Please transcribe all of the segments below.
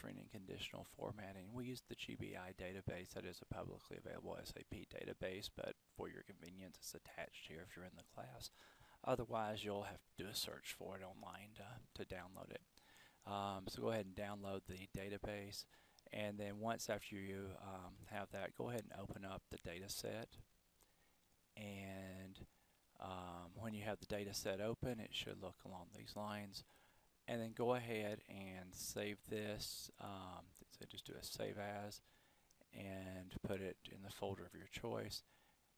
filtering and conditional formatting. We use the GBI database. That is a publicly available SAP database, but for your convenience, it's attached here if you're in the class. Otherwise, you'll have to do a search for it online to download it. So go ahead and download the database, and then once after you have that, go ahead and open up the dataset. And when you have the dataset open, it should look along these lines. And then go ahead and save this. So just do a save as and put it in the folder of your choice.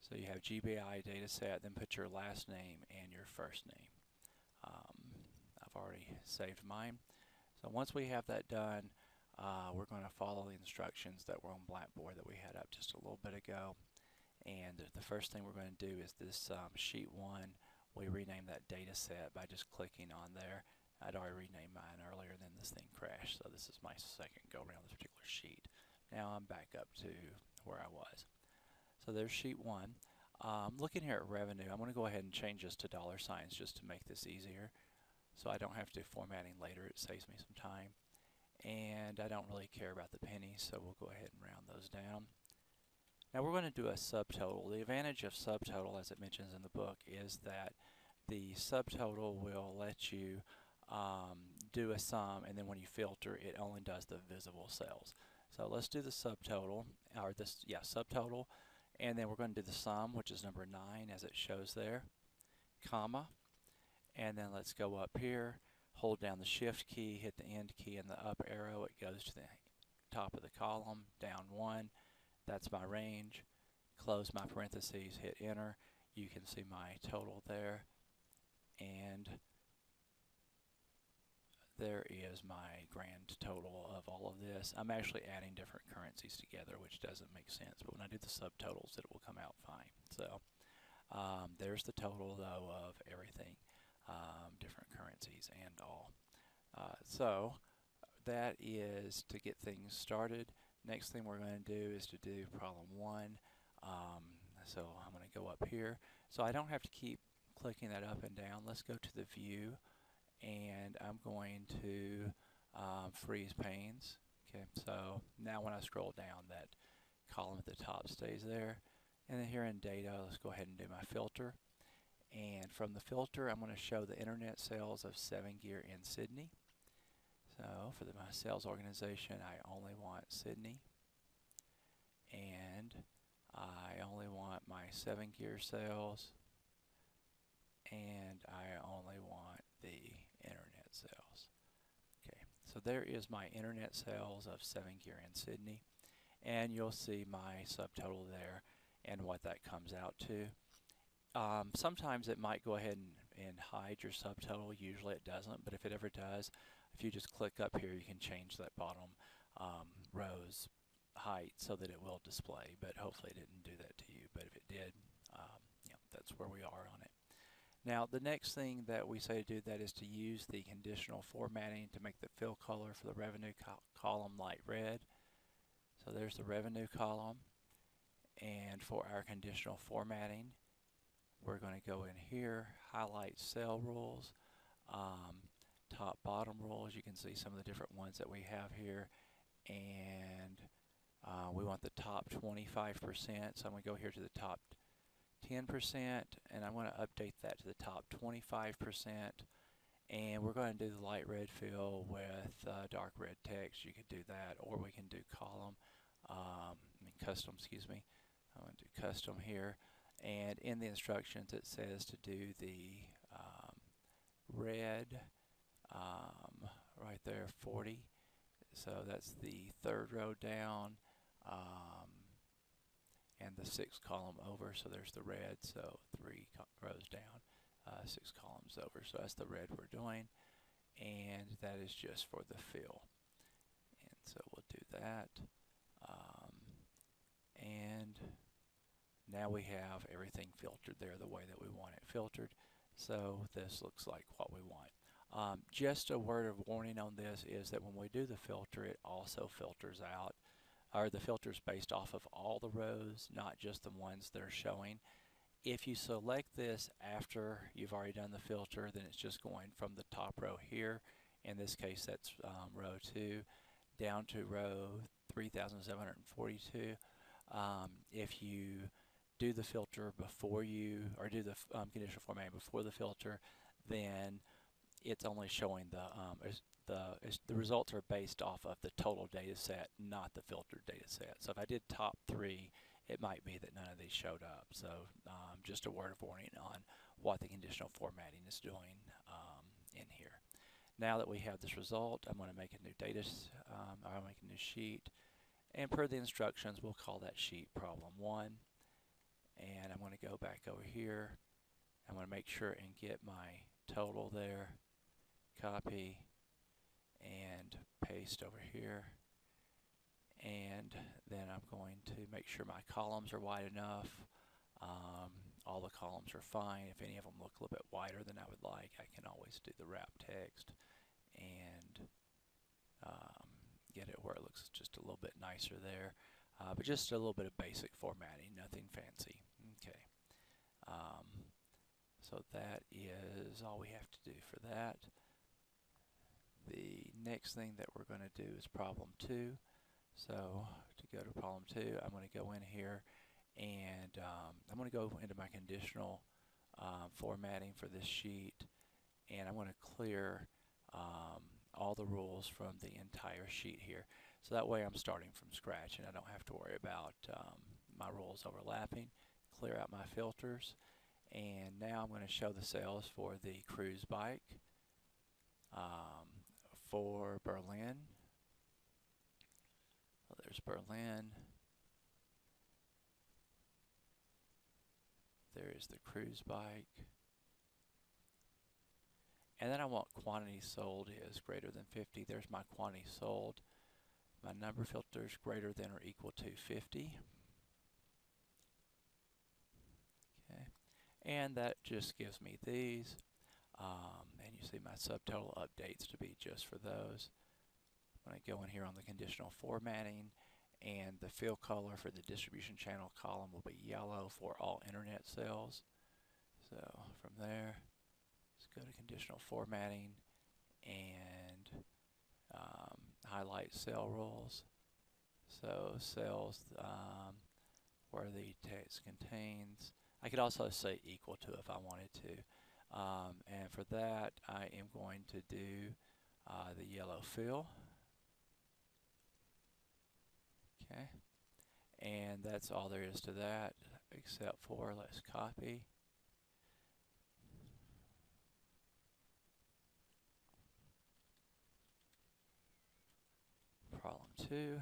So you have GBI dataset, then put your last name and your first name. I've already saved mine. So once we have that done, we're going to follow the instructions that were on Blackboard that we had up just a little bit ago. And the first thing we're going to do is this sheet 1. We rename that data set by just clicking on there. I'd already renamed mine earlier, and then this thing crashed. So this is my second go around this particular sheet. Now I'm back up to where I was. So there's sheet 1. Looking here at revenue, I'm going to go ahead and change this to dollar signs just to make this easier. So I don't have to do formatting later. It saves me some time. And I don't really care about the pennies, so we'll go ahead and round those down. Now we're going to do a subtotal. The advantage of subtotal, as it mentions in the book, is that the subtotal will let you do a sum, and then when you filter, it only does the visible cells. So let's do the subtotal, or this, subtotal, and then we're going to do the sum, which is number 9, as it shows there, comma, and then let's go up here, hold down the shift key, hit the end key and the up arrow, it goes to the top of the column, down 1, that's my range, close my parentheses, hit enter, you can see my total there, and there is my grand total of all of this. I'm actually adding different currencies together, which doesn't make sense, but when I do the subtotals, it will come out fine. So there's the total, though, of everything, different currencies and all. So that is to get things started. Next thing we're going to do is to do problem 1. So I'm going to go up here. So I don't have to keep clicking that up and down. Let's go to the view, and I'm going to freeze panes. Okay, so now when I scroll down, that column at the top stays there. And then here in data, let's go ahead and do my filter. And from the filter, I'm going to show the internet sales of 7-Gear in Sydney. So for my sales organization, I only want Sydney. And I only want my 7-Gear sales. And I only want the internet sales. Okay, so there is my internet sales of 7-Gear in Sydney. And you'll see my subtotal there and what that comes out to. Sometimes it might go ahead and hide your subtotal. Usually it doesn't, but if it ever does, if you just click up here, you can change that bottom row's height so that it will display, but hopefully it didn't do that to you. But if it did, that's where we are on it. Now the next thing that we say to do that is to use the conditional formatting to make the fill color for the revenue column light red. So there's the revenue column, and for our conditional formatting, we're going to go in here, highlight cell rules, top bottom rules. You can see some of the different ones that we have here, and we want the top 25%, so I'm going to go here to the top 10%, and I'm going to update that to the top 25%, and we're going to do the light red fill with dark red text. You could do that, or we can do column, custom, excuse me. I'm going to do custom here. And in the instructions it says to do the red right there, 40. So that's the 3rd row down and the 6th column over. So there's the red, so 3 rows down, 6 columns over. So that's the red we're doing, and that is just for the fill. And so we'll do that. And now we have everything filtered there the way that we want it filtered. So this looks like what we want. Just a word of warning on this is that when we do the filter, it also filters out, or the filter is based off of all the rows, not just the ones that are showing. If you select this after you've already done the filter, then it's just going from the top row here. In this case, that's row 2 down to row 3,742. If you do the filter before you, or do the conditional formatting before the filter, then it's only showing the results are based off of the total data set, not the filtered data set. So if I did top 3, it might be that none of these showed up. So just a word of warning on what the conditional formatting is doing in here. Now that we have this result, I'm going to make a new I'll make a new sheet, and per the instructions, we'll call that sheet problem 1. And I'm going to go back over here. I'm going to make sure and get my total there, copy, and paste over here. And then I'm going to make sure my columns are wide enough. All the columns are fine. If any of them look a little bit wider than I would like, I can always do the wrap text and get it where it looks just a little bit nicer there. But just a little bit of basic formatting, nothing fancy. Okay. So that is all we have to do for that. The next thing that we're going to do is problem 2. So to go to problem 2, I'm going to go in here and I'm going to go into my conditional formatting for this sheet, and I'm going to clear all the rules from the entire sheet here. So that way I'm starting from scratch and I don't have to worry about my rules overlapping. Clear out my filters, and now I'm going to show the sales for the Cruze Bike for Berlin. Well, there's Berlin. There is the Cruze Bike. And then I want quantity sold is greater than 50. There's my quantity sold. My number filter is greater than or equal to 50. Okay. And that just gives me these. And you see my subtotal updates to be just for those. I'm going to go in here on the conditional formatting, and the fill color for the distribution channel column will be yellow for all internet sales. So from there, let's go to conditional formatting and highlight cell rules. So cells where the text contains. I could also say equal to if I wanted to. And for that, I am going to do the yellow fill. Okay. And that's all there is to that, except for let's copy. Problem 2.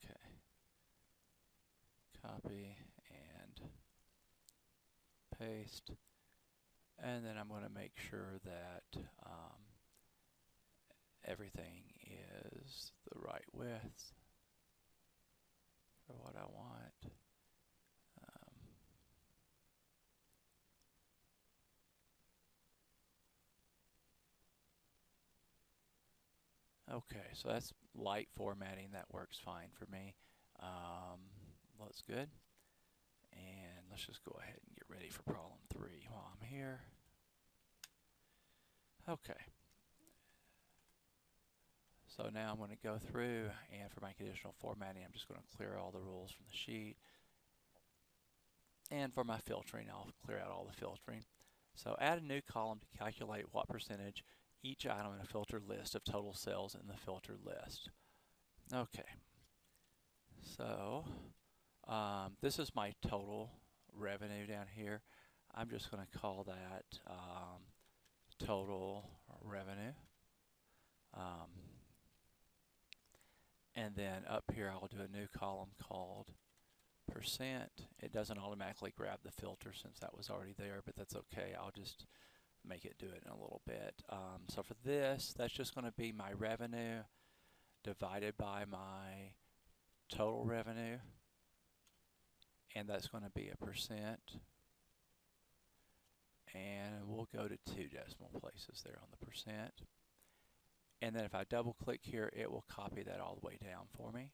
Okay. Copy and paste. And then I'm going to make sure that everything is the right width for what I want. Okay, so that's light formatting. That works fine for me. Looks good. And let's just go ahead and get ready for problem 3 while I'm here. Okay. So now I'm going to go through, and for my conditional formatting, I'm just going to clear all the rules from the sheet. And for my filtering, I'll clear out all the filtering. So add a new column to calculate what percentage each item in a filtered list of total sales in the filtered list. Okay. So this is my total revenue down here. I'm just going to call that total revenue. And then up here I'll do a new column called percent. It doesn't automatically grab the filter since that was already there, but that's okay. I'll just make it do it in a little bit. So for this, that's just going to be my revenue divided by my total revenue, and that's going to be a percent. And we'll go to 2 decimal places there on the percent. And then if I double click here, it will copy that all the way down for me.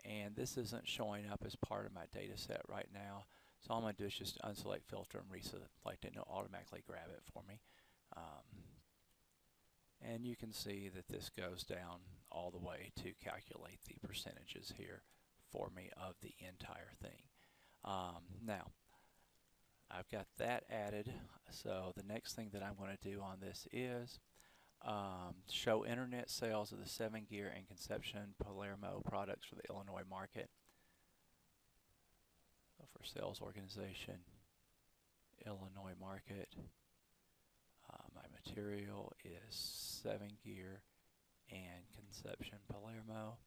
And this isn't showing up as part of my data set right now. So all I'm going to do is just unselect filter and reselect it, and it'll automatically grab it for me. And you can see that this goes down all the way to calculate the percentages here for me of the entire thing. Now, I've got that added, so the next thing that I'm going to do on this is show internet sales of the 7-gear and Conception Palermo products for the Illinois market. So for sales organization, Illinois market, my material is 7-gear and Conception Palermo,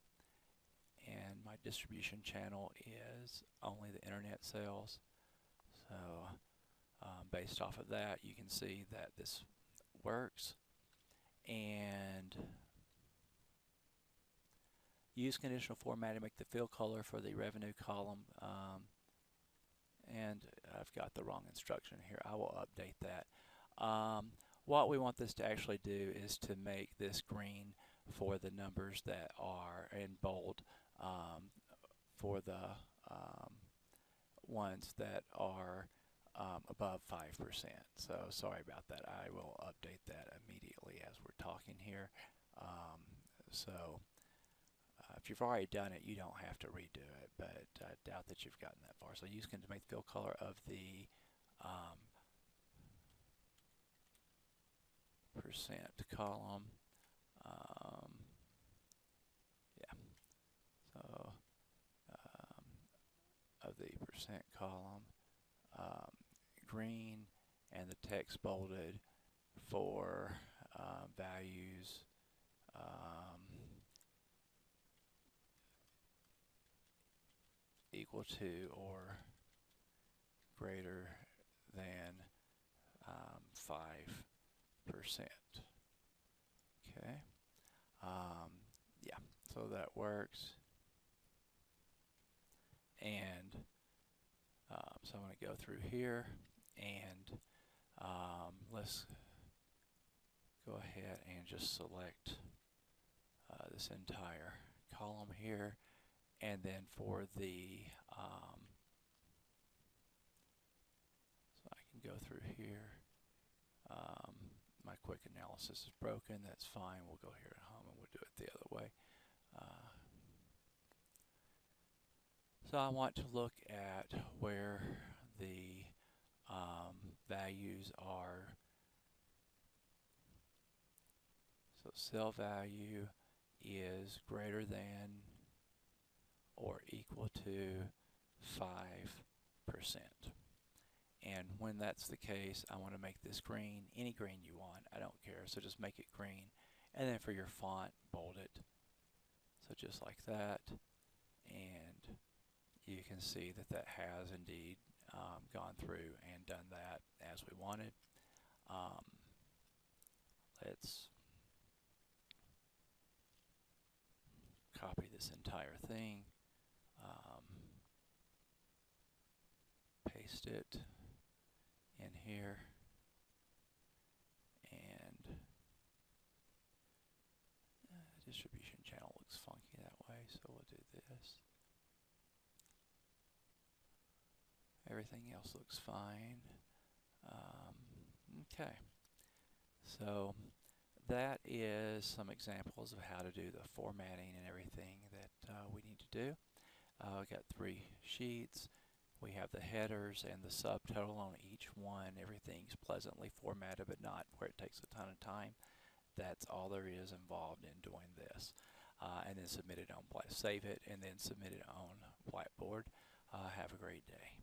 and my distribution channel is only the internet sales. So based off of that, you can see that this works. And use conditional formatting to make the fill color for the revenue column. And I've got the wrong instruction here. I will update that. What we want this to actually do is to make this green for the numbers that are in bold for the ones that are above 5%. So sorry about that. I will update that immediately as we're talking here. If you've already done it, you don't have to redo it, but I doubt that you've gotten that far. So use can to make the fill color of the percent column. Of the percent column, green, and the text bolded for values equal to or greater than 5%. Okay. Yeah, so that works. And so I'm going to go through here and let's go ahead and just select this entire column here, and then for the so I can go through here. My quick analysis is broken. That's fine. We'll go here at home and we'll do it the other way. So I want to look at where the values are. So sell value is greater than or equal to 5%. And when that's the case, I want to make this green, any green you want, I don't care, so just make it green. And then for your font, bold it. So just like that, and you can see that that has indeed gone through and done that as we wanted. Let's copy this entire thing, paste it in here, and distribution channel looks funky that way, so we'll do this. Everything else looks fine. Okay, so that is some examples of how to do the formatting and everything that we need to do. We've got 3 sheets. We have the headers and the subtotal on each one. Everything's pleasantly formatted, but not where it takes a ton of time. That's all there is involved in doing this. And then submit it on save it, and then submit it on Whiteboard. Have a great day.